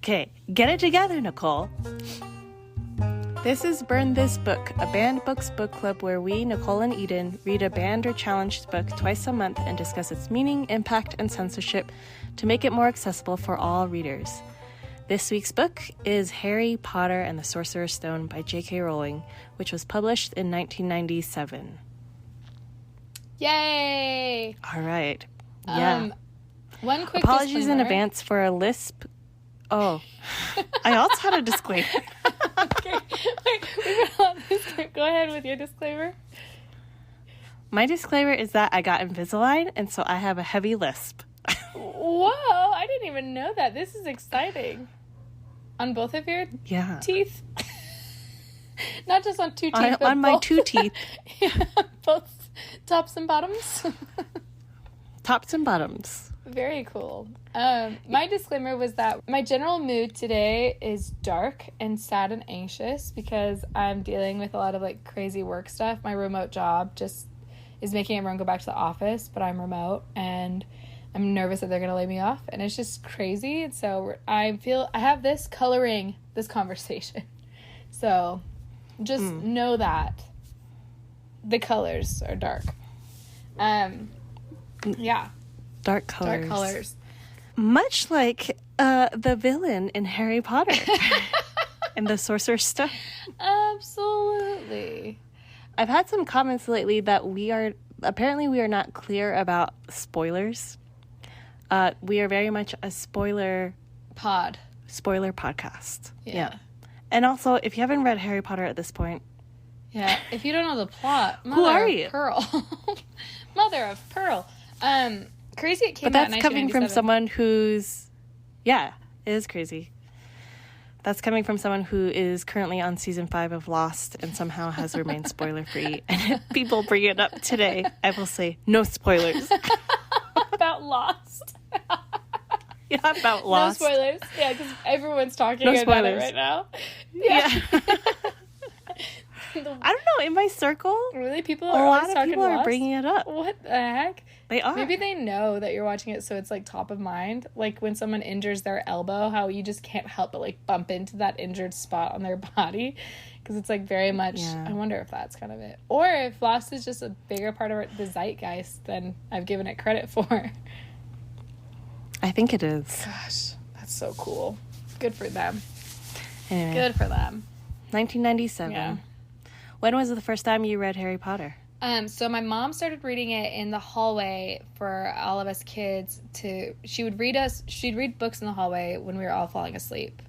Okay, get it together, Nicolle. This is Burn This Book, a banned books book club where we, Nicolle and Eden, read a banned or challenged book twice a month and discuss its meaning, impact, and censorship to make it more accessible for all readers. This week's book is Harry Potter and the Sorcerer's Stone by J.K. Rowling, which was published in 1997. Yay! All right. Yeah. One quick apologies disclaimer. in advance for a lisp. Oh, I also had a disclaimer. Okay, wait, we're gonna let this go ahead with your disclaimer. My disclaimer is that I got Invisalign, and so I have a heavy lisp. Whoa, I didn't even know that. This is exciting. On both of your teeth? Not just on two teeth, but on my two teeth. Yeah, both tops and bottoms. Tops and bottoms. Very cool. My disclaimer was that my general mood today is dark and sad and anxious because I'm dealing with a lot of like crazy work stuff. My remote job just is making everyone go back to the office, but I'm remote and I'm nervous that they're going to lay me off, and it's just crazy. And so I have this coloring this conversation. So just know that the colors are dark. Yeah. Dark colors. Dark colors. Much like the villain in Harry Potter and the Sorcerer's Stone. Absolutely. I've had some comments lately that we are not clear about spoilers. We are very much a spoiler podcast. Yeah. And also, if you haven't read Harry Potter at this point. Yeah, if you don't know the plot, who are you? Pearl. Mother of Pearl. Crazy it came out in 1997. But that's coming from someone who's... Yeah, it is crazy. That's coming from someone who is currently on season 5 of Lost and somehow has remained spoiler-free. And if people bring it up today, I will say, no spoilers. About Lost. Yeah, about Lost. No spoilers. Yeah, because everyone's talking about it right now. Yeah. I don't know. In my circle, really, a lot of people are bringing it up. What the heck? They are. Maybe they know that you're watching it, so it's like top of mind. Like when someone injures their elbow, how you just can't help but like bump into that injured spot on their body, because it's like very much. Yeah. I wonder if that's kind of it, or if Lost is just a bigger part of the zeitgeist than I've given it credit for. I think it is. Gosh, that's so cool. Good for them. Anyway. Good for them. 1997. Yeah. When was the first time you read Harry Potter? So my mom started reading it in the hallway for all of us kids. She'd read books in the hallway when we were all falling asleep.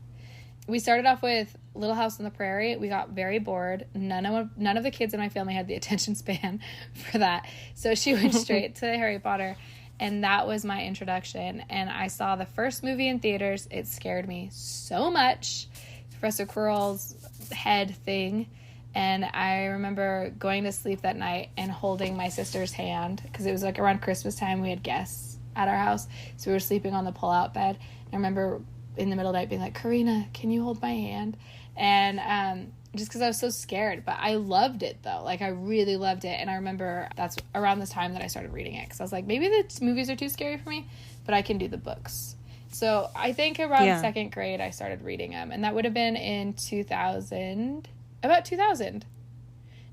We started off with Little House on the Prairie. We got very bored. None of the kids in my family had the attention span for that. So she went straight to Harry Potter. And that was my introduction. And I saw the first movie in theaters. It scared me so much. Professor Quirrell's head thing. And I remember going to sleep that night and holding my sister's hand. Because it was like around Christmas time. We had guests at our house. So we were sleeping on the pull-out bed. And I remember in the middle of the night being like, Karina, can you hold my hand? And just because I was so scared. But I loved it, though. Like, I really loved it. And I remember that's around this time that I started reading it. Because I was like, maybe the movies are too scary for me, but I can do the books. So I think around second grade, I started reading them. And that would have been in 2000. About 2000.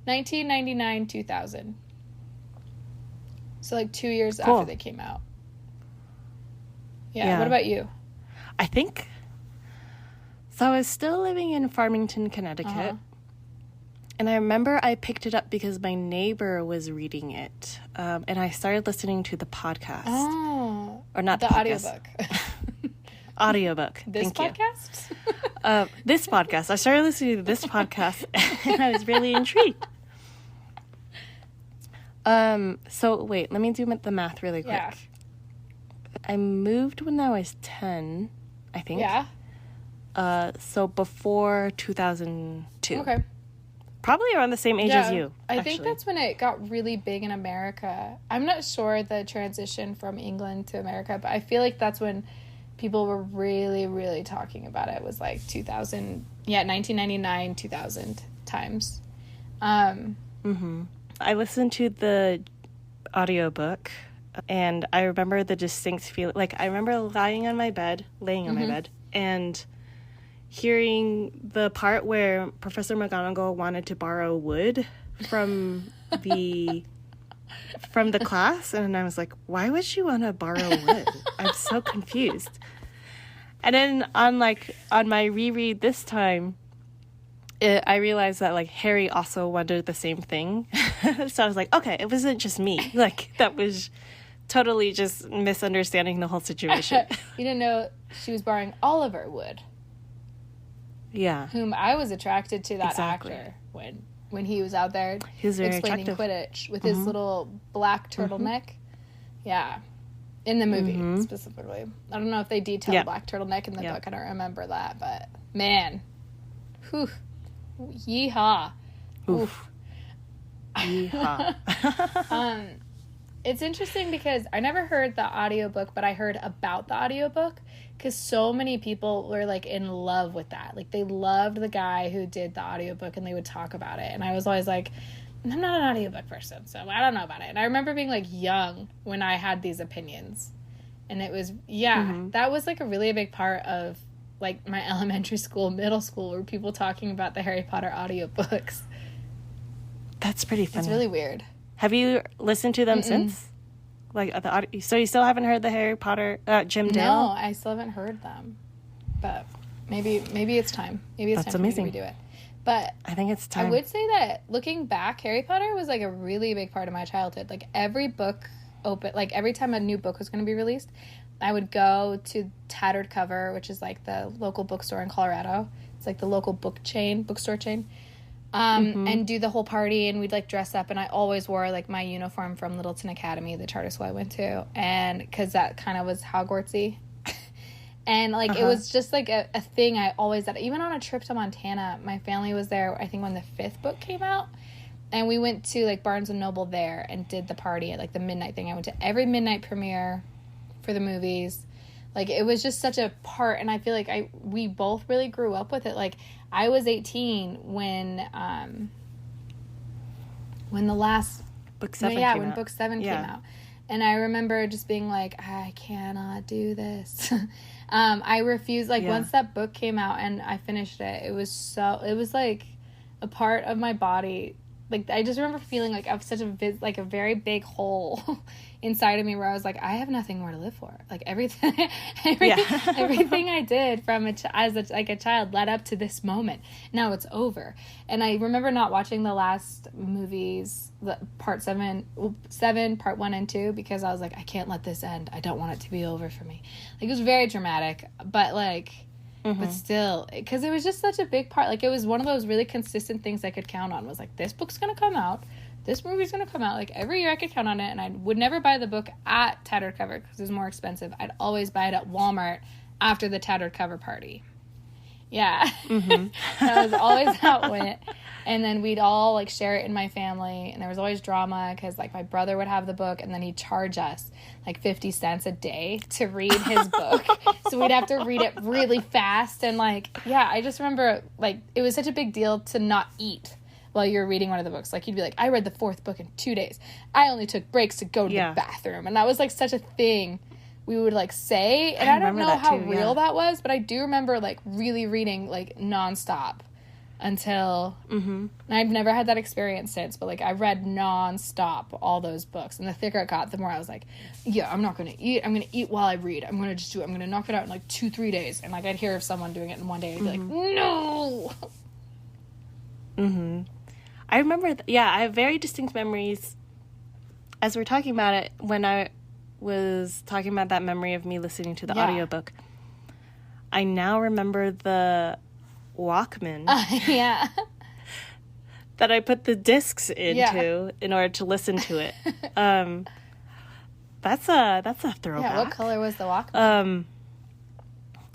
1999, 2000. So, like, 2 years after they came out. Yeah. What about you? I think... So I was still living in Farmington, Connecticut, and I remember I picked it up because my neighbor was reading it, and I started listening to the podcast. Oh. Or not the podcast. Audiobook. This Thank podcast? You. This podcast. I started listening to this podcast, and I was really intrigued. So, wait, let me do the math really quick. Yeah. I moved when I was 10, I think. Yeah. So before 2002. Okay. Probably around the same age as you. I think that's when it got really big in America. I'm not sure the transition from England to America, but I feel like that's when people were really, really talking about it. It was like 1999, 2000 times. I listened to the audiobook, and I remember the distinct feeling. Like, I remember laying on my bed, and hearing the part where Professor McGonagall wanted to borrow wood from the class, and I was like, why would she want to borrow wood? I'm so confused. And then on my reread this time, I realized that like Harry also wondered the same thing. So I was like, okay, it wasn't just me. Like that was totally just misunderstanding the whole situation. You didn't know she was borrowing Oliver Wood. Yeah. Whom I was attracted to that exactly. actor when he was out there explaining Quidditch with his little black turtleneck. Yeah. In the movie, specifically. I don't know if they detailed the black turtleneck in the book. I don't remember that, but man. Whew. Yeehaw. Oof. Yeehaw. It's interesting because I never heard the audiobook, but I heard about the audiobook because so many people were like in love with that. Like they loved the guy who did the audiobook and they would talk about it. And I was always like, I'm not an audiobook person, so I don't know about it. And I remember being like young when I had these opinions. And it was, that was like a really big part of like my elementary school, middle school, were people talking about the Harry Potter audiobooks. That's pretty funny. It's really weird. Have you listened to them since? Like the audio? So you still haven't heard the Harry Potter Jim Dale? No, I still haven't heard them. But maybe it's time. Maybe it's That's time amazing. for me to redo it. But I think it's time. I would say that looking back, Harry Potter was like a really big part of my childhood. Like every book every time a new book was going to be released, I would go to Tattered Cover, which is like the local bookstore in Colorado. It's like the local bookstore chain. And do the whole party, and we'd like dress up, and I always wore like my uniform from Littleton Academy, the charter school I went to, and because that kind of was Hogwartsy. And like it was just like a thing I always did. Even on a trip to Montana, my family was there, I think when the 5th book came out, and we went to like Barnes and Noble there and did the party at like the midnight thing. I went to every midnight premiere for the movies. Like it was just such a part, and I feel like we both really grew up with it. Like I was 18 when the last book 7 came out. When book 7 came out. And I remember just being like, I cannot do this. I refused, once that book came out and I finished it, it was like a part of my body. Like, I just remember feeling like I have such a very big hole inside of me where I was like, I have nothing more to live for. Like, everything I did from as a child led up to this moment. Now it's over. And I remember not watching the last movies, part 7, part 1 and 2, because I was like, I can't let this end. I don't want it to be over for me. Like, it was very dramatic, but like... But still, because it was just such a big part. Like, it was one of those really consistent things I could count on. Was like, this book's going to come out. This movie's going to come out. Like, every year I could count on it. And I would never buy the book at Tattered Cover because it was more expensive. I'd always buy it at Walmart after the Tattered Cover party. Yeah. That was always how it went. And then we'd all, like, share it in my family. And there was always drama because, like, my brother would have the book and then he'd charge us, like, 50 cents a day to read his book. So we'd have to read it really fast. And, like, yeah, I just remember, like, it was such a big deal to not eat while you were reading one of the books. Like, you'd be like, I read the 4th book in 2 days. I only took breaks to go to the bathroom. And that was, like, such a thing we would, like, say. And I don't know how real that was, but I do remember, like, really reading, like, nonstop. Until I've never had that experience since, but like I read non-stop all those books, and the thicker it got, the more I was like, yeah, I'm not gonna eat, I'm gonna eat while I read, I'm gonna knock it out in like 2-3 days. And like I'd hear of someone doing it in one day and I'd be like, no. I remember I have very distinct memories as we're talking about it. When I was talking about that memory of me listening to the audiobook, I now remember the Walkman that I put the discs into in order to listen to it. That's a throwback. Yeah, what color was the Walkman?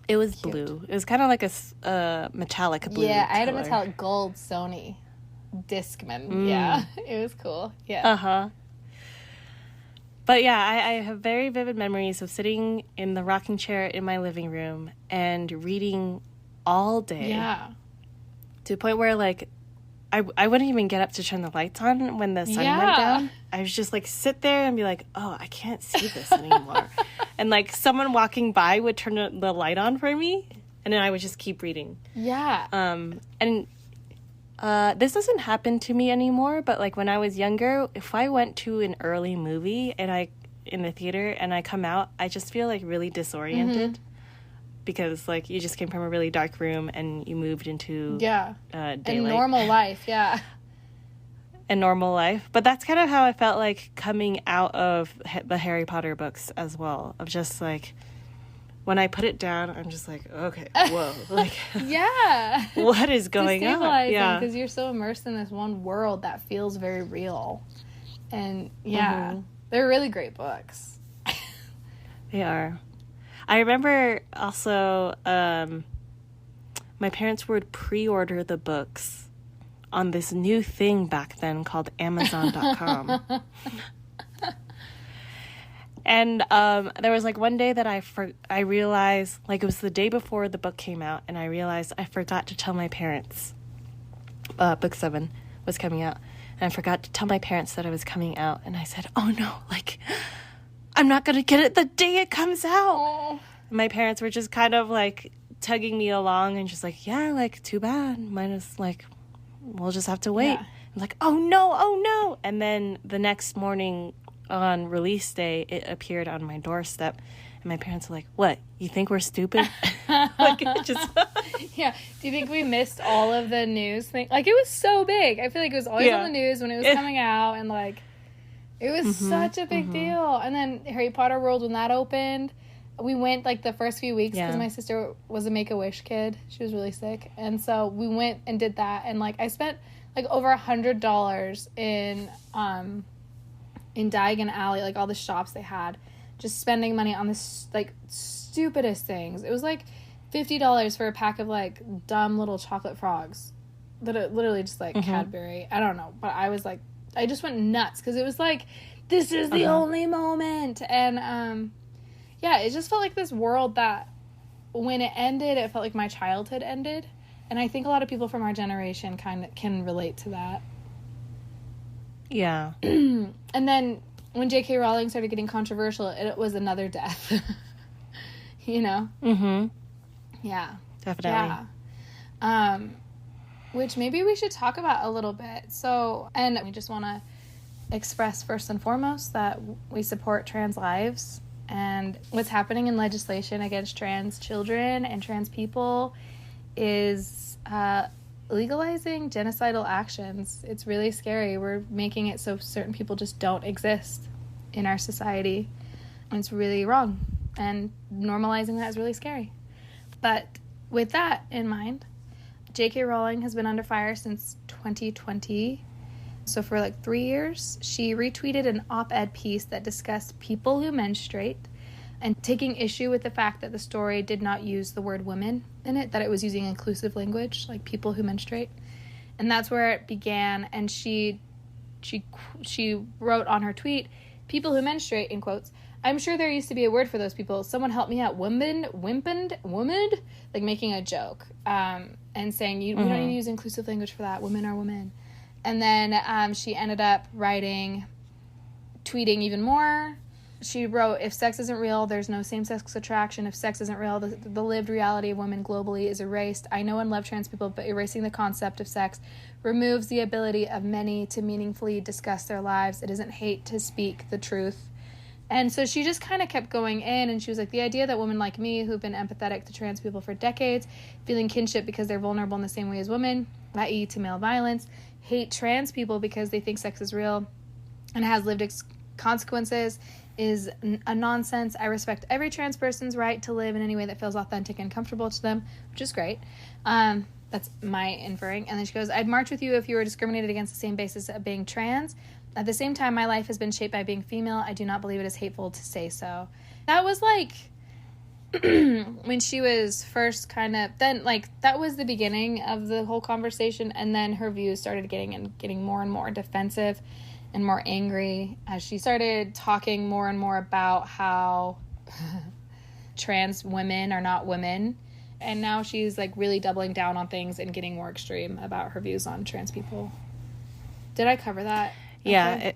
It was blue. It was kind of like a metallic blue. Yeah, I had a color. metallic gold Sony Discman. Yeah, it was cool. Yeah. But yeah, I have very vivid memories of sitting in the rocking chair in my living room and reading all day. Yeah. To the point where, like, I wouldn't even get up to turn the lights on when the sun went down. I was just, like, sit there and be like, oh, I can't see this anymore. And, like, someone walking by would turn the light on for me. And then I would just keep reading. Yeah. And this doesn't happen to me anymore, but like when I was younger, if I went to an early movie in the theater and I come out, I just feel like really disoriented because like you just came from a really dark room and you moved into daylight. And normal life, yeah. And normal life. But that's kind of how I felt like coming out of the Harry Potter books as well, of just like when I put it down, I'm just like, okay, whoa, like, yeah, what is going on? Yeah, because you're so immersed in this one world that feels very real, and they're really great books. They are. I remember also, my parents would pre-order the books on this new thing back then called Amazon.com. And there was like one day that I realized, like it was the day before the book came out, and I realized I forgot to tell my parents book 7 was coming out, and I forgot to tell my parents that I was coming out, and I said, oh no, like I'm not gonna get it the day it comes out. Oh. My parents were just kind of like tugging me along and just like, yeah, like too bad, minus like we'll just have to wait. Yeah. I'm like, oh no. And then the next morning on release day, it appeared on my doorstep, and my parents were like, what, you think we're stupid? Like, it just yeah. Do you think we missed all of the news thing? Like, it was so big. I feel like it was always on the news when it was coming out, and like it was such a big deal. And then Harry Potter World, when that opened, we went like the first few weeks because my sister was a Make-A-Wish kid. She was really sick, and so we went and did that, and like I spent like over $100 in Diagon Alley, like all the shops they had, just spending money on this like stupidest things. It was like $50 for a pack of like dumb little chocolate frogs that are literally just like Cadbury. I don't know, but I was like, I just went nuts because it was like, this is the only moment. And it just felt like this world that when it ended, it felt like my childhood ended. And I think a lot of people from our generation kind of can relate to that. Yeah. And then when J.K. Rowling started getting controversial, it was another death. You know? Mm-hmm. Yeah. Definitely. Yeah. Which maybe we should talk about a little bit. So, and we just want to express first and foremost that we support trans lives, and what's happening in legislation against trans children and trans people is legalizing genocidal actions. It's really scary. We're making it so certain people just don't exist in our society. And it's really wrong. And normalizing that is really scary. But with that in mind, J.K. Rowling has been under fire since 2020. So for like 3 years, she retweeted an op-ed piece that discussed people who menstruate and taking issue with the fact that the story did not use the word women in it, that it was using inclusive language, like people who menstruate. And that's where it began. And she wrote on her tweet, people who menstruate, in quotes, I'm sure there used to be a word for those people. Someone help me out. Woman, like making a joke, and saying, we don't need to use inclusive language for that. Women are women. And then she ended up tweeting even more. She wrote, if sex isn't real, there's no same-sex attraction. If sex isn't real, the lived reality of women globally is erased. I know and love trans people, but erasing the concept of sex removes the ability of many to meaningfully discuss their lives. It isn't hate to speak the truth. And so she just kind of kept going in, and she was like, the idea that women like me, who've been empathetic to trans people for decades, feeling kinship because they're vulnerable in the same way as women, i.e. to male violence, hate trans people because they think sex is real and has lived consequences, is a nonsense. I respect every trans person's right to live in any way that feels authentic and comfortable to them, which is great. That's my inferring. And then she goes, I'd march with you if you were discriminated against the same basis of being trans. At the same time, my life has been shaped by being female. I do not believe it is hateful to say so. That was like when she was first that was the beginning of the whole conversation. And then her views started getting more and more defensive and more angry as she started talking more and more about how trans women are not women. And now she's like really doubling down on things and getting more extreme about her views on trans people. Did I cover that? Yeah.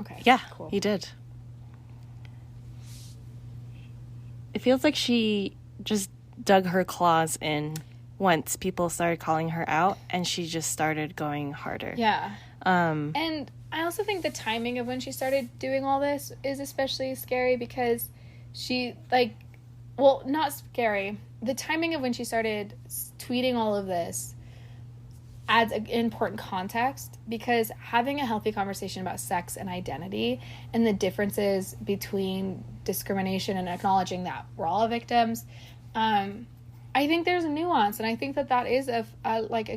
Okay. Yeah, cool. You did. It feels like she just dug her claws in once people started calling her out, and she just started going harder. Yeah. And I also think the timing of when she started doing all this is especially scary because she, like, well, not scary. The timing of when she started tweeting all of this adds an important context, because having a healthy conversation about sex and identity and the differences between discrimination and acknowledging that we're all victims, I think there's a nuance, and I think that is a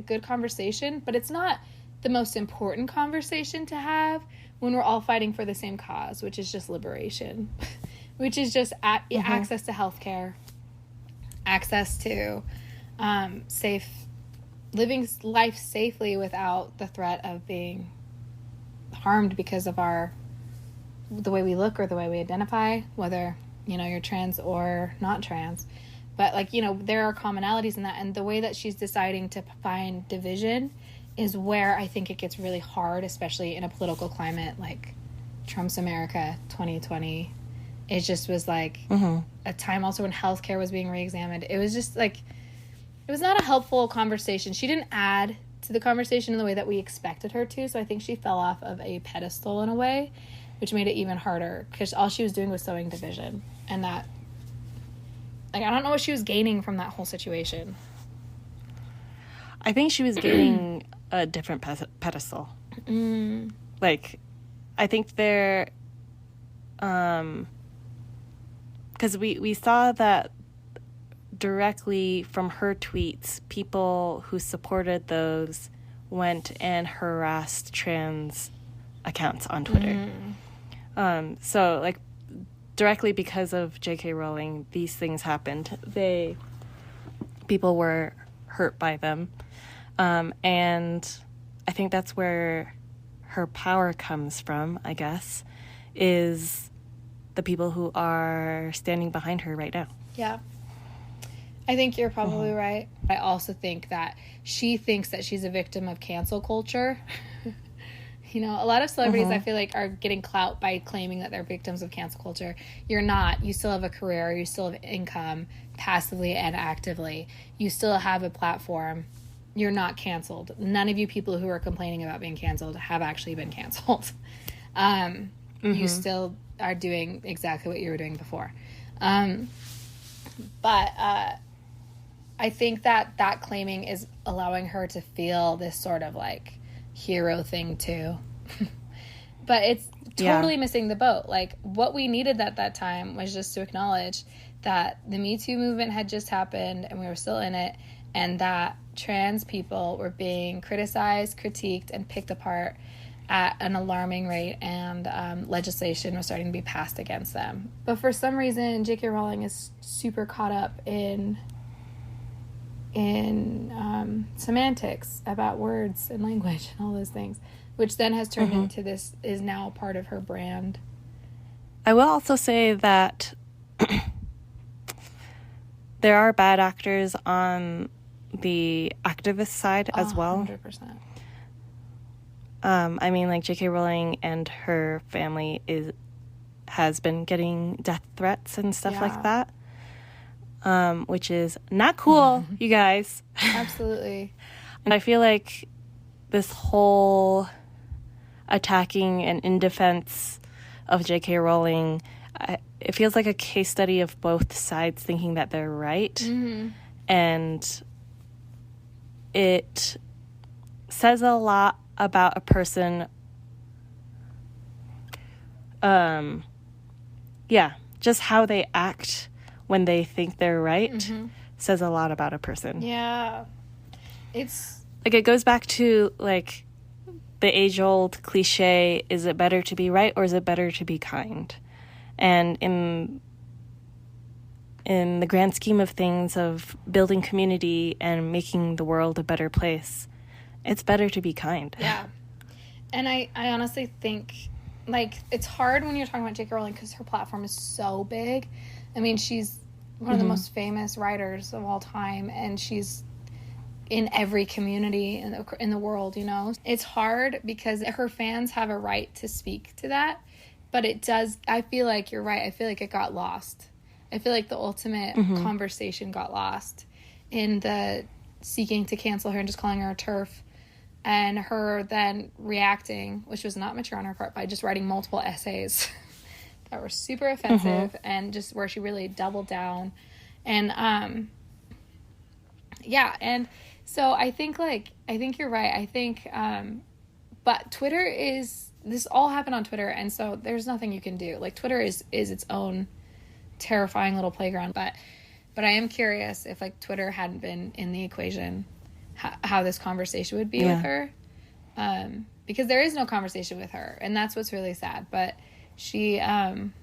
good conversation, but it's not the most important conversation to have when we're all fighting for the same cause, which is just liberation, which is just access to healthcare, access to living life safely without the threat of being harmed because of the way we look or the way we identify, whether, you're trans or not trans. But, there are commonalities in that, and the way that she's deciding to find division is where I think it gets really hard, especially in a political climate like Trump's America 2020. It just was a time also when healthcare was being reexamined. It was just it was not a helpful conversation. She didn't add to the conversation in the way that we expected her to, so I think she fell off of a pedestal in a way, which made it even harder, because all she was doing was sowing division. And that, I don't know what she was gaining from that whole situation. I think she was gaining a different pedestal. I think there, because we saw that directly from her tweets, people who supported those went and harassed trans accounts on Twitter. So, directly because of J.K. Rowling, these things happened. People were hurt by them. And I think that's where her power comes from, I guess, is the people who are standing behind her right now. Yeah. I think you're probably right. I also think that she thinks that she's a victim of cancel culture. A lot of celebrities, I feel like, are getting clout by claiming that they're victims of cancel culture. You're not. You still have a career. You still have income, passively and actively. You still have a platform. You're not canceled. None of you people who are complaining about being canceled have actually been canceled. You still are doing exactly what you were doing before. But I think that claiming is allowing her to feel this sort of hero thing too. But it's totally missing the boat. What we needed at that time was just to acknowledge that the Me Too movement had just happened and we were still in it, and that trans people were being criticized, critiqued, and picked apart at an alarming rate, and legislation was starting to be passed against them. But for some reason, J.K. Rowling is super caught up in semantics about words and language and all those things, which then has turned into this, is now part of her brand. I will also say that there are bad actors on the activist side as well. 100%. J.K. Rowling and her family has been getting death threats and stuff like that, which is not cool, you guys. Absolutely. And I feel like this whole attacking and in defense of J.K. Rowling, it feels like a case study of both sides thinking that they're right. And it says a lot about a person. Just how they act when they think they're right says a lot about a person. Yeah. It's it goes back to the age-old cliche, is it better to be right or is it better to be kind? And in the grand scheme of things of building community and making the world a better place, it's better to be kind. Yeah. And I honestly think, it's hard when you're talking about J.K. Rowling because her platform is so big. She's one of the most famous writers of all time, and she's in every community in the world, It's hard because her fans have a right to speak to that, but it does, I feel like you're right, I feel like it got lost. I feel like the ultimate conversation got lost in the seeking to cancel her and just calling her a TERF, and her then reacting, which was not mature on her part, by just writing multiple essays that were super offensive, and just where she really doubled down. And and so I think you're right. I think but Twitter is, this all happened on Twitter, and so there's nothing you can do. Like, Twitter is its own terrifying little playground, but I am curious if, like, Twitter hadn't been in the equation, how this conversation would be with her, because there is no conversation with her, and that's what's really sad. But she and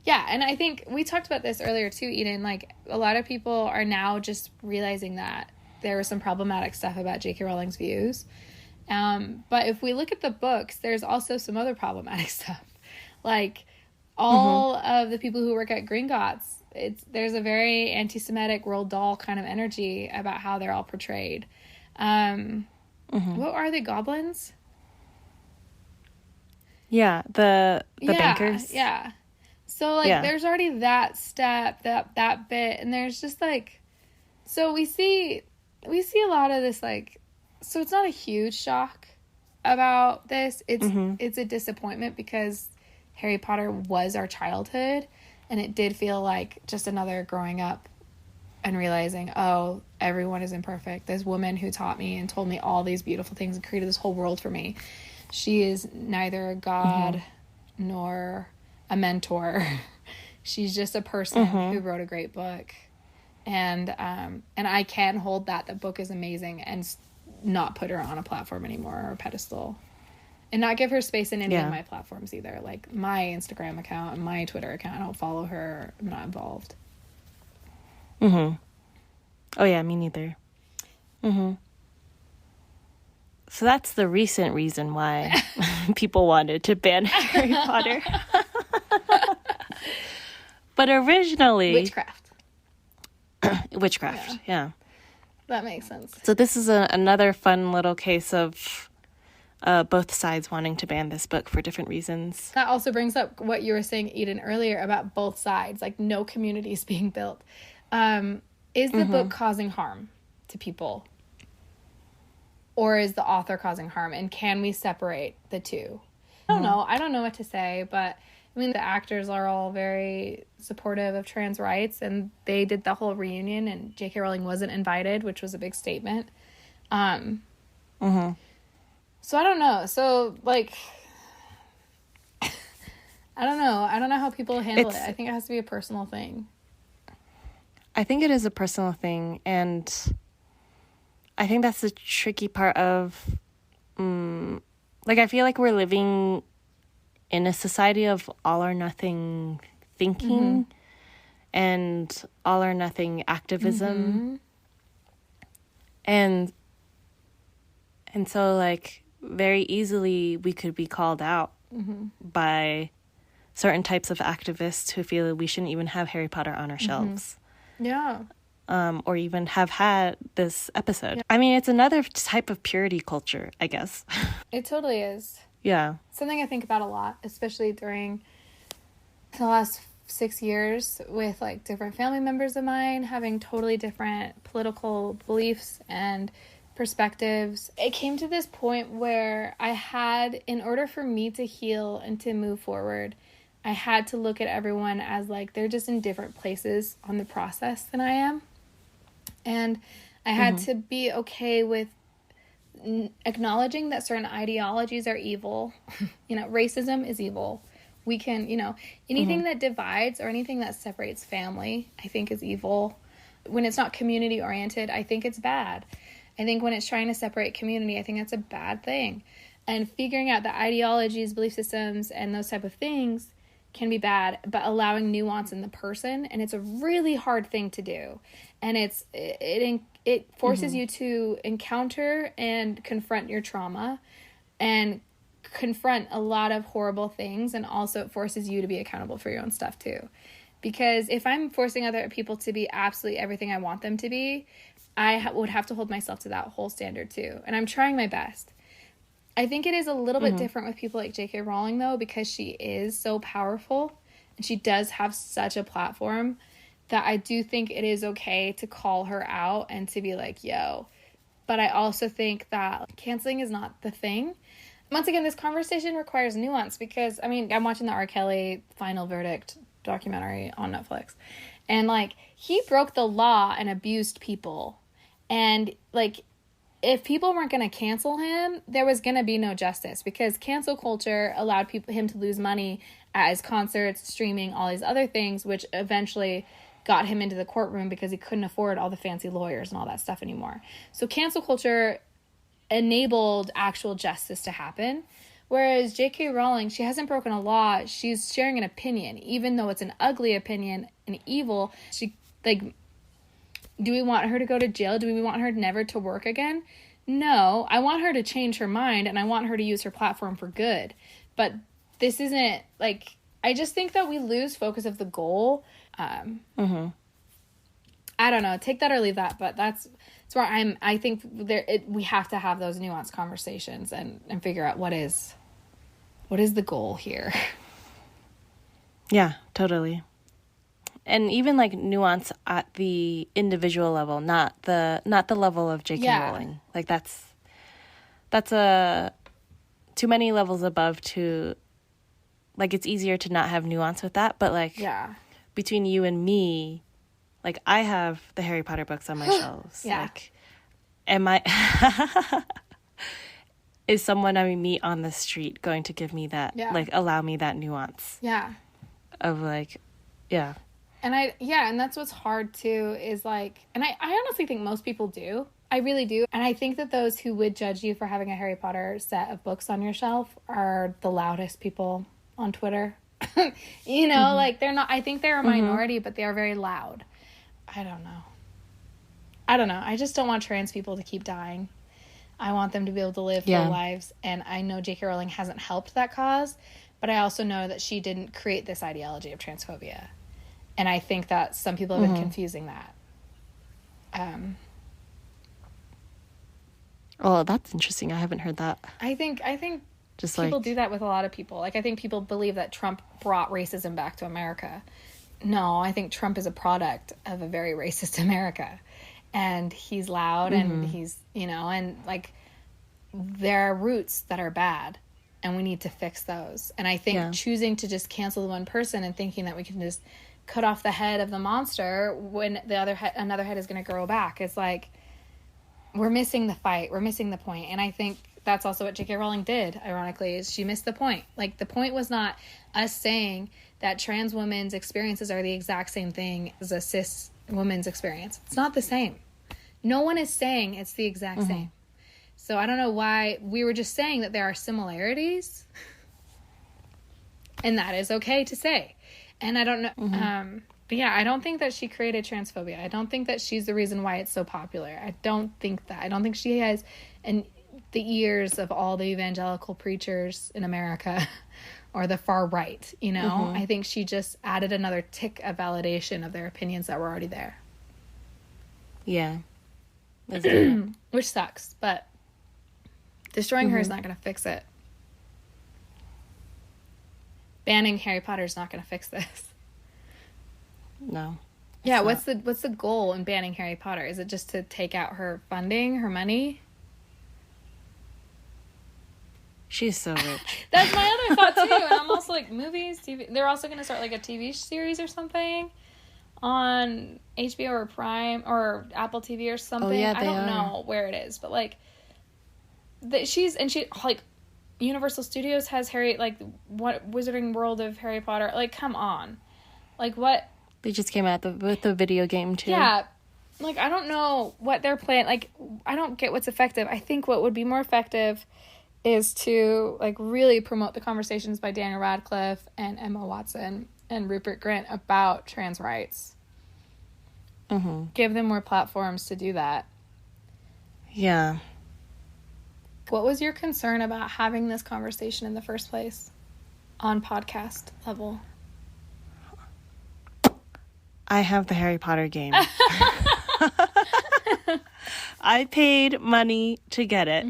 I think we talked about this earlier too, Eden. Like, a lot of people are now just realizing that there was some problematic stuff about J.K. Rowling's views, but if we look at the books, there's also some other problematic stuff, like all of the people who work at Gringotts. There's a very anti-Semitic Roald Dahl kind of energy about how they're all portrayed. What are they, goblins? Yeah, the bankers. Yeah. So, like, there's already that step, that bit, and there's just, like, so we see a lot of this, like, so it's not a huge shock about this. It's a disappointment, because Harry Potter was our childhood, and it did feel like just another growing up and realizing, oh, everyone is imperfect. This woman who taught me and told me all these beautiful things and created this whole world for me, she is neither a god nor a mentor. She's just a person who wrote a great book. And I can hold that the book is amazing, and not put her on a platform anymore, or a pedestal. And not give her space in any of my platforms either. Like, my Instagram account and my Twitter account, I don't follow her. I'm not involved. Oh, yeah, me neither. So that's the recent reason why people wanted to ban Harry Potter. But originally... Witchcraft, yeah. That makes sense. So this is another fun little case of both sides wanting to ban this book for different reasons. That also brings up what you were saying, Eden, earlier about both sides, like no communities being built. Is the book causing harm to people? Or is the author causing harm? And can we separate the two? I don't know. I don't know what to say, but I mean, the actors are all very supportive of trans rights, and they did the whole reunion, and J.K. Rowling wasn't invited, which was a big statement. So I don't know. So, like, I don't know. I don't know how people handle it. I think it has to be a personal thing. I think it is a personal thing, and I think that's the tricky part of, like, I feel like we're living in a society of all or nothing thinking and all or nothing activism. And so, like, very easily we could be called out by certain types of activists who feel that we shouldn't even have Harry Potter on our shelves. Yeah. Or even have had this episode. Yeah. I mean, it's another type of purity culture, I guess. It totally is. Yeah. Something I think about a lot, especially during the last 6 years with, like, different family members of mine having totally different political beliefs and perspectives. It came to this point where I had, in order for me to heal and to move forward, I had to look at everyone as, like, they're just in different places on the process than I am. And I had to be okay with acknowledging that certain ideologies are evil. You know, racism is evil. We can, you know, anything that divides or anything that separates family, I think is evil. When it's not community oriented, I think it's bad. I think when it's trying to separate community, I think that's a bad thing. And figuring out the ideologies, belief systems, and those type of things can be bad, but allowing nuance in the person, and it's a really hard thing to do. And it forces you to encounter and confront your trauma and confront a lot of horrible things, and also it forces you to be accountable for your own stuff too. Because if I'm forcing other people to be absolutely everything I want them to be, I would have to hold myself to that whole standard too. And I'm trying my best. I think it is a little bit different with people like J.K. Rowling, though, because she is so powerful And she does have such a platform that I do think it is okay to call her out and to be like, yo. But I also think that canceling is not the thing. Once again, this conversation requires nuance because, I mean, I'm watching the R. Kelly Final Verdict documentary on Netflix. And, like, he broke the law and abused people. And, like, if people weren't going to cancel him, there was going to be no justice because cancel culture allowed him to lose money at his concerts, streaming, all these other things, which eventually got him into the courtroom because he couldn't afford all the fancy lawyers and all that stuff anymore. So cancel culture enabled actual justice to happen. Whereas J.K. Rowling, she hasn't broken a law. She's sharing an opinion, even though it's an ugly opinion and evil. She, like, do we want her to go to jail? Do we want her never to work again? No, I want her to change her mind and I want her to use her platform for good. But this isn't, like, I just think that we lose focus of the goal. I don't know, take that or leave that, but that's where I think we have to have those nuanced conversations and figure out what is the goal here. Yeah, totally. And even like nuance at the individual level, not the level of J.K. Rowling. Like that's a too many levels above to, like, it's easier to not have nuance with that, but like between you and me, like, I have the Harry Potter books on my shelves. Like, is someone I meet on the street going to give me that, like, allow me that nuance? Yeah. Of, like, yeah. And and that's what's hard, too, is, like, and I honestly think most people do. I really do. And I think that those who would judge you for having a Harry Potter set of books on your shelf are the loudest people on Twitter. You know, like, they're not, I think they're a minority, but they are very loud. I don't know. I just don't want trans people to keep dying. I want them to be able to live full lives. And I know J.K. Rowling hasn't helped that cause, but I also know that she didn't create this ideology of transphobia. And I think that some people have been confusing that. Oh, that's interesting. I haven't heard that. I think just people do that with a lot of people. Like, I think people believe that Trump brought racism back to America. No, I think Trump is a product of a very racist America. And he's loud and he's, you know, and, like, there are roots that are bad and we need to fix those. And I think choosing to just cancel the one person and thinking that we can just cut off the head of the monster when another head is going to grow back, is like, we're missing the fight. We're missing the point. And I think that's also what J.K. Rowling did, ironically, is she missed the point. Like, the point was not us saying that trans women's experiences are the exact same thing as a cis woman's experience. It's not the same. No one is saying it's the exact same. So I don't know why. We were just saying that there are similarities, and that is okay to say. And I don't know. But yeah, I don't think that she created transphobia. I don't think that she's the reason why it's so popular. I don't think that. I don't think she has the ears of all the evangelical preachers in America or the far right, you know? I think she just added another tick of validation of their opinions that were already there. Yeah. Which sucks, but destroying her is not going to fix it. Banning Harry Potter is not going to fix this. No. Yeah, what's the goal in banning Harry Potter? Is it just to take out her funding, her money? She's so rich. That's my other thought too. And I'm also like, movies, TV. They're also going to start like a TV series or something on HBO or Prime or Apple TV or something. Oh, yeah, I don't know where it is, but like she like Universal Studios has Harry, like, what Wizarding World of Harry Potter. Like, come on. Like, what? They just came out with the video game too. Yeah. Like, I don't know what they're playing. Like, I don't get what's effective. I think what would be more effective is to, like, really promote the conversations by Daniel Radcliffe and Emma Watson and Rupert Grint about trans rights. Give them more platforms to do that. Yeah. What was your concern about having this conversation in the first place on podcast level? I have the Harry Potter game. I paid money to get it.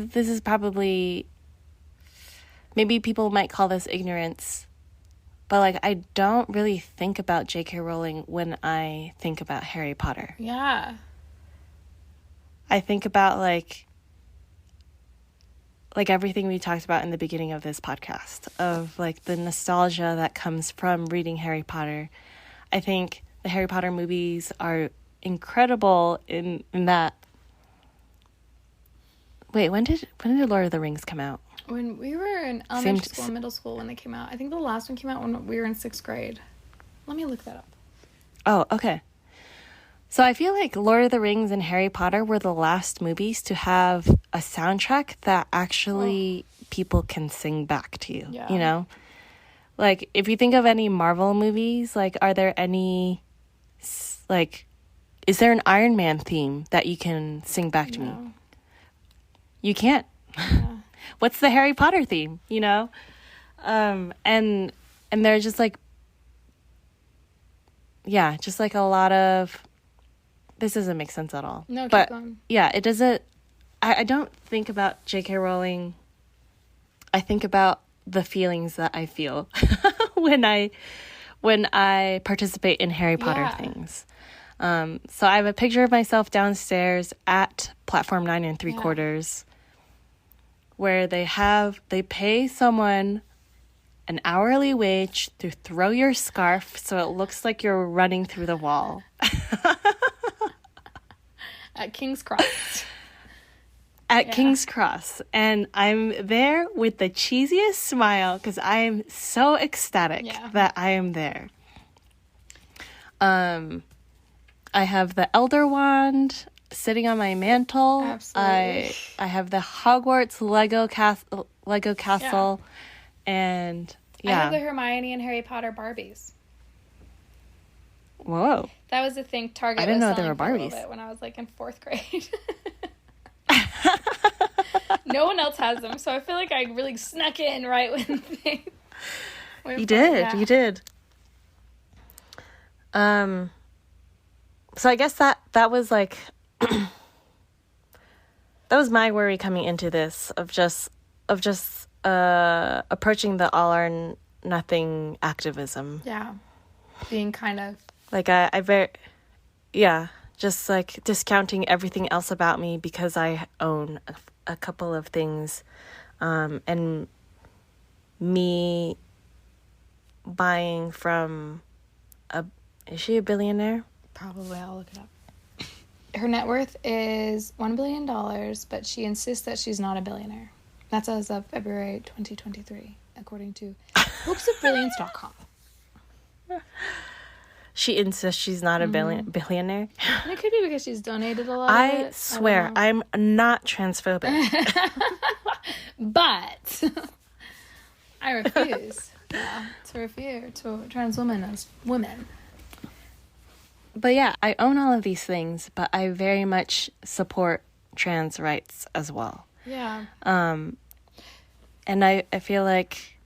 this is probably, maybe people might call this ignorance, but like I don't really think about J.K. Rowling when I think about Harry Potter. Yeah. I think about like everything we talked about in the beginning of this podcast, of like the nostalgia that comes from reading Harry Potter. I think the Harry Potter movies are incredible in that. Wait, when did Lord of the Rings come out? When we were in elementary school and middle school when they came out. I think the last one came out when we were in 6th grade. Let me look that up. Oh, okay. So I feel like Lord of the Rings and Harry Potter were the last movies to have a soundtrack that actually people can sing back to you, you know? Like, if you think of any Marvel movies, like, are there any, like, is there an Iron Man theme that you can sing back to me? You can't. Yeah. What's the Harry Potter theme, you know? And they're just like, yeah, just like a lot of, this doesn't make sense at all. No, but keep going. Yeah, it doesn't, I don't think about J.K. Rowling. I think about the feelings that I feel when I participate in Harry Potter things. So I have a picture of myself downstairs at platform 9 3/4, where they pay someone an hourly wage to throw your scarf so it looks like you're running through the wall. At King's Cross. King's Cross. And I'm there with the cheesiest smile because I am so ecstatic that I am there. I have the Elder Wand sitting on my mantle. Absolutely. I have the Hogwarts Lego castle. And I have the Hermione and Harry Potter Barbies. Whoa. That was the thing Target I didn't know was there were selling for a Barbies. little bit when I was like in 4th grade. No one else has them, so I feel like I really snuck in right when they went. You did. So I guess that was like that was my worry coming into this of just approaching the all or nothing activism. Yeah. Being kind of like just like discounting everything else about me because I own a couple of things, and me buying from is she a billionaire? Probably. I'll look it up. Her net worth is $1 billion, but she insists that she's not a billionaire. That's as of February 2023, according to hopesofbrilliance.com. She insists she's not a billionaire. And it could be because she's donated a lot. I swear, I'm not transphobic. But I refuse to refer to trans women as women. But yeah, I own all of these things, but I very much support trans rights as well. Yeah. And I feel like,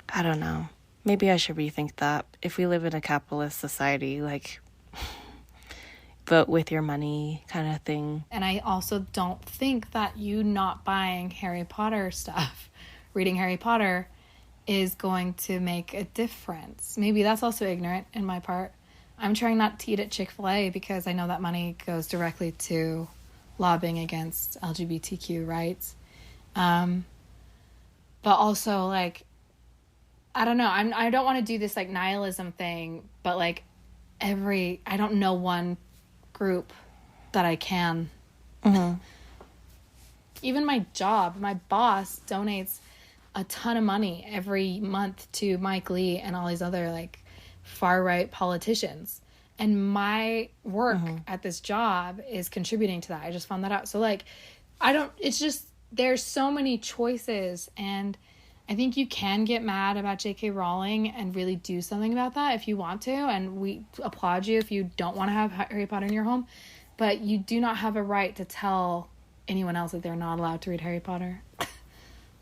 I don't know, maybe I should rethink that. If we live in a capitalist society, like, vote with your money kind of thing. And I also don't think that you not buying Harry Potter stuff, reading Harry Potter, is going to make a difference. Maybe that's also ignorant in my part. I'm trying not to eat at Chick-fil-A because I know that money goes directly to lobbying against LGBTQ rights. But also, like, I don't know. I don't want to do this, like, nihilism thing, but, like, I don't know one group that I can. Mm-hmm. Even my job, my boss donates a ton of money every month to Mike Lee and all these other, like, far-right politicians. And my work at this job is contributing to that. I just found that out. So, like, it's just, there's so many choices, and I think you can get mad about J.K. Rowling and really do something about that if you want to, and we applaud you if you don't want to have Harry Potter in your home, but you do not have a right to tell anyone else that they're not allowed to read Harry Potter.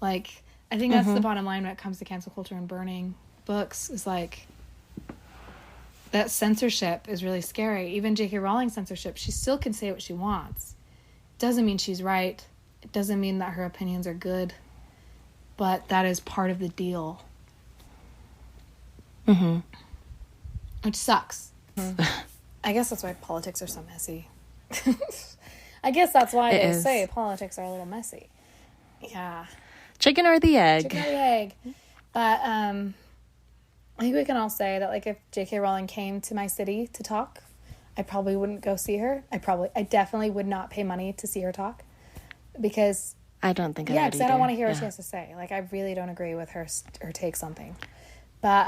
Like, I think that's the bottom line when it comes to cancel culture and burning books, is like, that censorship is really scary. Even J.K. Rowling censorship, she still can say what she wants. doesn't mean she's right. It doesn't mean that her opinions are good. But that is part of the deal. Mm-hmm. Which sucks. I guess that's why politics are so messy. I guess that's why they say politics are a little messy. Yeah. Chicken or the egg? Chicken or the egg. But I think we can all say that, like, if J.K. Rowling came to my city to talk, I probably wouldn't go see her. I definitely would not pay money to see her talk. Because... I don't think I would Yeah, because I don't want to hear what yeah. she has to say. Like, I really don't agree with her takes on things. But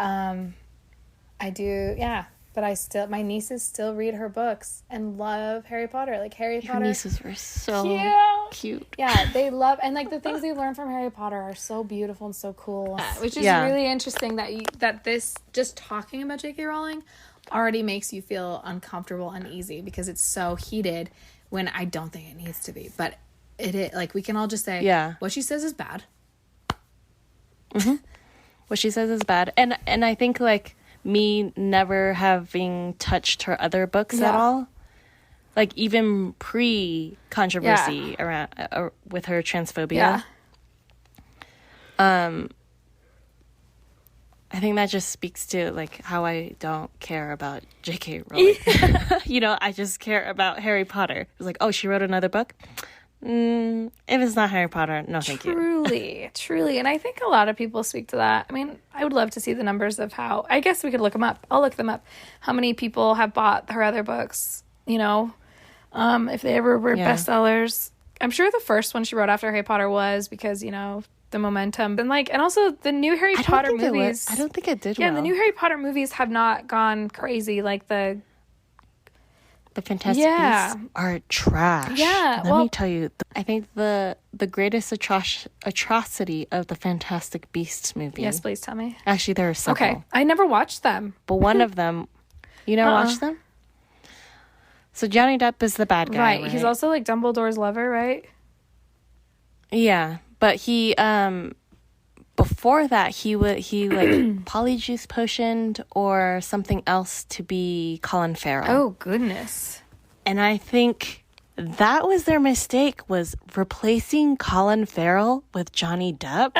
I do, yeah. But my nieces still read her books and love Harry Potter. Like, Harry Potter. Your nieces were so cute. Yeah, they love, and like the things they learn from Harry Potter are so beautiful and so cool. Which is really interesting that this, just talking about J.K. Rowling already makes you feel uncomfortable, uneasy, because it's so heated when I don't think it needs to be. But it is, like, we can all just say, what she says is bad. Mm-hmm. What she says is bad. And I think, like, me never having touched her other books at all, like, even pre-controversy around with her transphobia, I think that just speaks to, like, how I don't care about J.K. Rowling. You know, I just care about Harry Potter. It's like, oh, she wrote another book? If it's not Harry Potter, no thank you. Truly. And I think a lot of people speak to that. I mean, I would love to see the numbers of how, I guess we could look them up. I'll look them up. How many people have bought her other books, you know, if they ever were bestsellers. I'm sure the first one she wrote after Harry Potter was, because, you know, the momentum. And, like, and also the new Harry Potter movies. I don't think it did well. Yeah, the new Harry Potter movies have not gone crazy. Like, the Fantastic Beasts are trash. Yeah. Let me tell you, I think the greatest atrocity of the Fantastic Beasts movie. Yes, please tell me. Actually, there are several. Okay. I never watched them. But one of them, you never watched them? So Johnny Depp is the bad guy, right? He's also, like, Dumbledore's lover, right? Yeah. But he, before that, he like polyjuice potioned or something else to be Colin Farrell. Oh, goodness. And I think that was their mistake, was replacing Colin Farrell with Johnny Depp.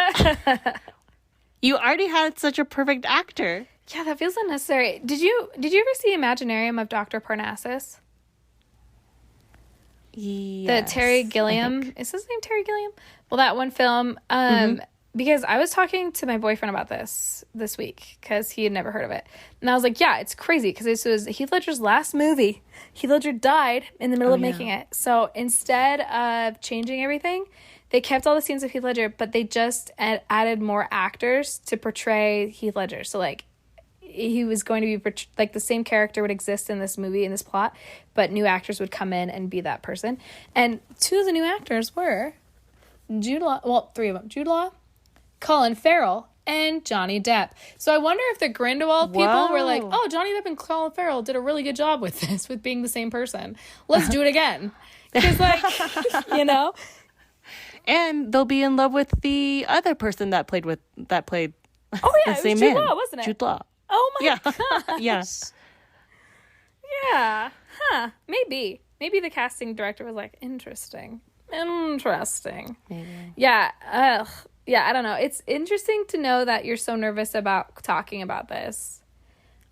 You already had such a perfect actor. Yeah, that feels unnecessary. Did you ever see Imaginarium of Dr. Parnassus? Yes, the Terry Gilliam. Is his name Terry Gilliam? Well, that one film. Because I was talking to my boyfriend about this week because he had never heard of it. And I was like, yeah, it's crazy because this was Heath Ledger's last movie. Heath Ledger died in the middle of making it. So instead of changing everything, they kept all the scenes of Heath Ledger, but they just added more actors to portray Heath Ledger. So, like, he was going to be, like, the same character would exist in this movie, in this plot, but new actors would come in and be that person. And two of the new actors were Jude Law, well, three of them, Jude Law, Colin Farrell, and Johnny Depp. So I wonder if the Grindelwald people were like, oh, Johnny Depp and Colin Farrell did a really good job with this, with being the same person. Let's do it again. Because, like, you know? And they'll be in love with the other person that played oh, yeah, the same Jude man. Law, wasn't it? Jude Law. Oh, my gosh. Yes. Yeah. Huh. Maybe the casting director was like, interesting. Maybe. Yeah. Yeah, I don't know. It's interesting to know that you're so nervous about talking about this.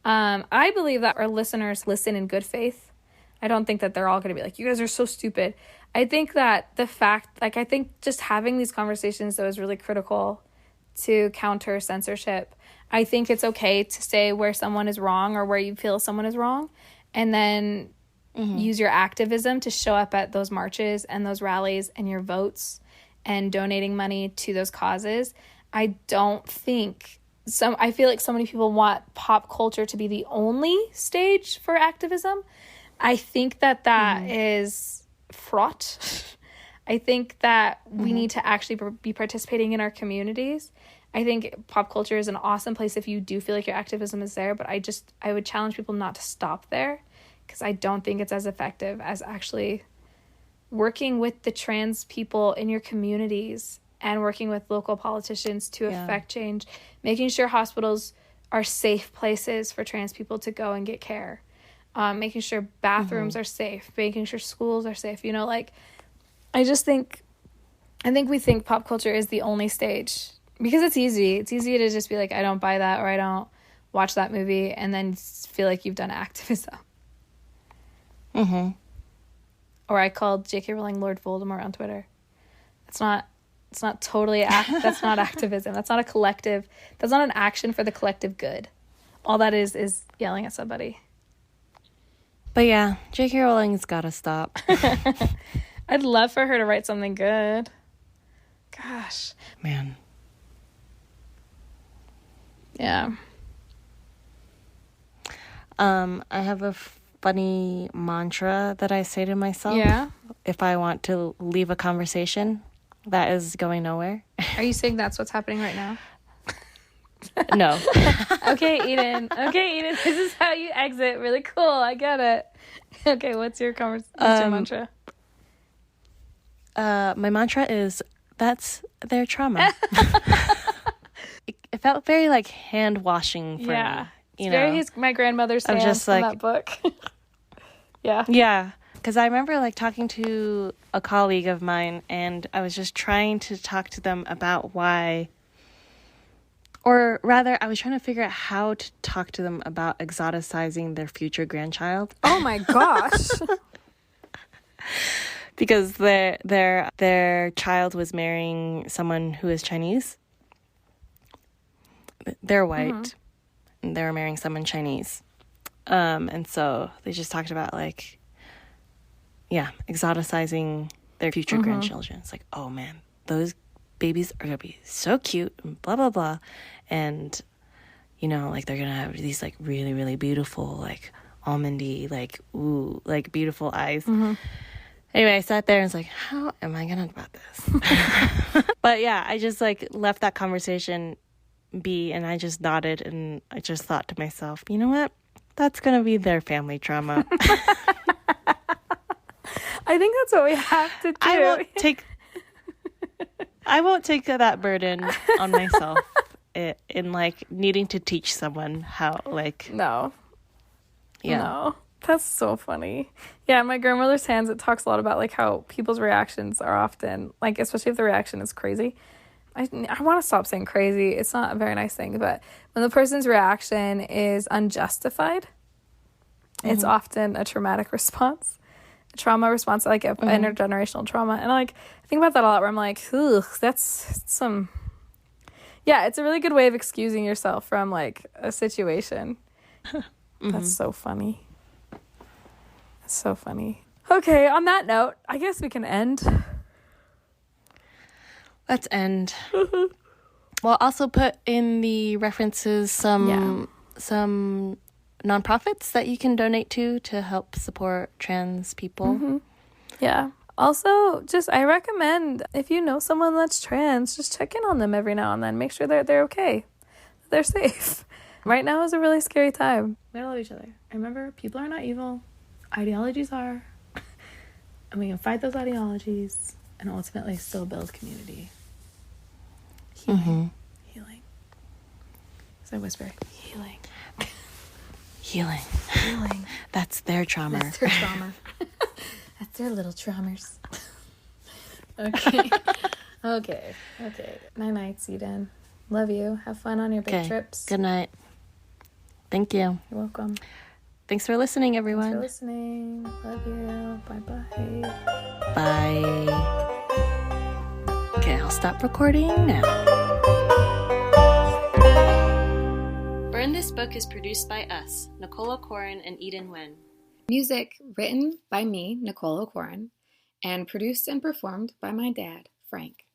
I believe that our listeners listen in good faith. I don't think that they're all going to be like, you guys are so stupid. I think that the fact, like, I think just having these conversations, though, is really critical to counter censorship. I think it's okay to say where someone is wrong or where you feel someone is wrong, and then use your activism to show up at those marches and those rallies and your votes and donating money to those causes. I don't think I feel like so many people want pop culture to be the only stage for activism. I think that is fraught. I think that we need to actually be participating in our communities. I think pop culture is an awesome place if you do feel like your activism is there, but I would challenge people not to stop there, because I don't think it's as effective as actually working with the trans people in your communities and working with local politicians to affect change, making sure hospitals are safe places for trans people to go and get care, making sure bathrooms are safe, making sure schools are safe, you know, like, I think we think pop culture is the only stage because it's easy. It's easy to just be like, I don't buy that, or I don't watch that movie, and then feel like you've done activism. Mm-hmm. Or I called J.K. Rowling Lord Voldemort on Twitter. It's not totally, that's not activism. That's not a collective, that's not an action for the collective good. All that is yelling at somebody. But yeah, J.K. Rowling's gotta stop. I'd love for her to write something good. Gosh. Man. Yeah. I have a funny mantra that I say to myself. Yeah. If I want to leave a conversation that is going nowhere. Are you saying that's what's happening right now? No. Okay, Eden. This is how you exit. Really cool. I get it. Okay, what's your mantra? My mantra is, that's their trauma. It felt very like hand washing for me. It's very my grandmother's hands just from like, that book. Yeah. Yeah. Because I remember like talking to a colleague of mine, and I was just trying to talk to them about why, or rather I was trying to figure out how to talk to them about exoticizing their future grandchild. Oh my gosh. Because their child was marrying someone who is Chinese. They're white. Mm-hmm. And they were marrying someone Chinese. And so they just talked about like, exoticizing their future grandchildren. It's like, oh man, those babies are gonna be so cute and blah blah blah, and like they're gonna have these like really really beautiful like almondy like like beautiful eyes. Mm-hmm. Anyway, I sat there and was like, how am I gonna talk about this? But yeah, I just like left that conversation be, and I just nodded, and I just thought to myself, you know what? That's gonna be their family trauma. I think that's what we have to do. I won't take that burden on myself in like needing to teach someone how like no. That's so funny. Yeah, my grandmother's hands, it talks a lot about like how people's reactions are often like, especially if the reaction is crazy. I want to stop saying crazy. It's not a very nice thing, but when the person's reaction is unjustified, it's often a traumatic response. Trauma response, like intergenerational trauma. And like I think about that a lot, where I'm like, ugh, that's some, it's a really good way of excusing yourself from like a situation. That's so funny. That's so funny. Okay, on that note, I guess we can end. Let's end. We'll also put in the references some nonprofits that you can donate to help support trans people. Mm-hmm. Yeah. Also, I recommend, if you know someone that's trans, just check in on them every now and then. Make sure they're okay. They're safe. Right now is a really scary time. We gotta love each other. Remember, people are not evil. Ideologies are. And we can fight those ideologies and ultimately still build community. Healing. Healing. So I whisper, healing. Healing. That's their trauma. That's their trauma. That's their little traumas. Okay. Night, Eden. Love you. Have fun on your big trips. Good night. Thank you. You're welcome. Thanks for listening, everyone. Thanks for listening. Love you. Bye-bye. Bye. Okay, I'll stop recording now. Burn This Book is produced by us, Nicolle and Eden Wen. Music written by me, Nicolle, and produced and performed by my dad, Frank.